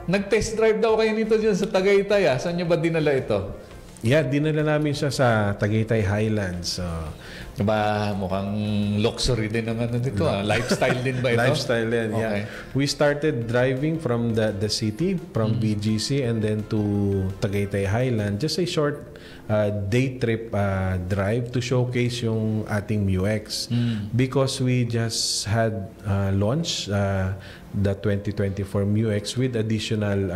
Nag-test drive daw kayo nito dyan sa Tagaytay. Saan nyo ba dinala ito? Yeah, dinala namin siya sa Tagaytay Highlands. Ba, mukhang luxury din ang ano dito. Lifestyle din ba ito? Lifestyle din, okay. yeah. We started driving from the city, from BGC, and then to Tagaytay Highlands. Just a short day trip drive to showcase yung ating MUX. Because we just had launched the 2024 MUX with additional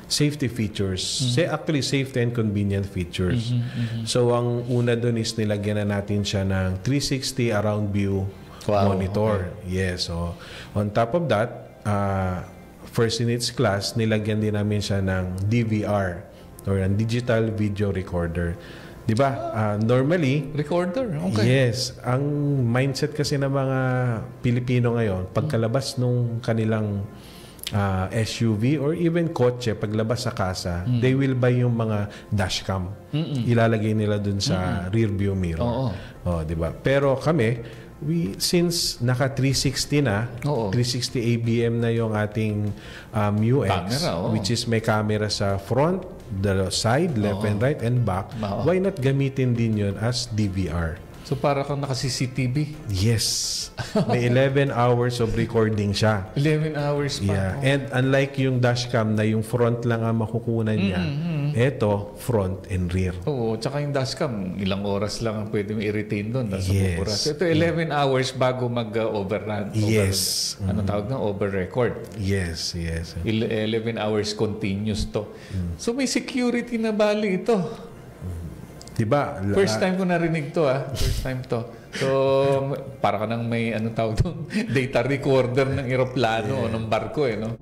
safety features. Actually, safety and convenient features. So, ang una doon is nilagyan na natin siya ng 360 around view monitor. Okay. Yes. So, on top of that, first in its class, nilagyan din namin siya ng DVR or digital video recorder. Diba? Normally, recorder? Okay. Yes. Ang mindset kasi ng mga Pilipino ngayon, pagkalabas nung kanilang SUV or even kotse, paglabas sa casa, they will buy yung mga dashcam. Ilalagay nila dun sa rear view mirror. Diba? Pero kami, since naka 360 na, 360 ABM na yung ating MUX, camera, which is may camera sa front, the side, left and right, and back, why not gamitin din yun as DVR? So, para kang naka-CCTV? Yes. May 11 hours of recording siya. 11 hours pa? Yeah. And unlike yung dashcam na yung front lang ang makukunan niya, eto, front and rear. Oo. Tsaka yung dashcam, ilang oras lang ang pwede i-retain doon. Yes. Ito, 11 hours bago mag-overrun. Yes. Ano tawag na? Over-record. Yes, yes. 11 hours continuous to. So, may security na bali ito. Diba? First time ko narinig to, First time to. So, para ka nang may, ano tawag doon, data recorder ng eroplano o ng barko, no?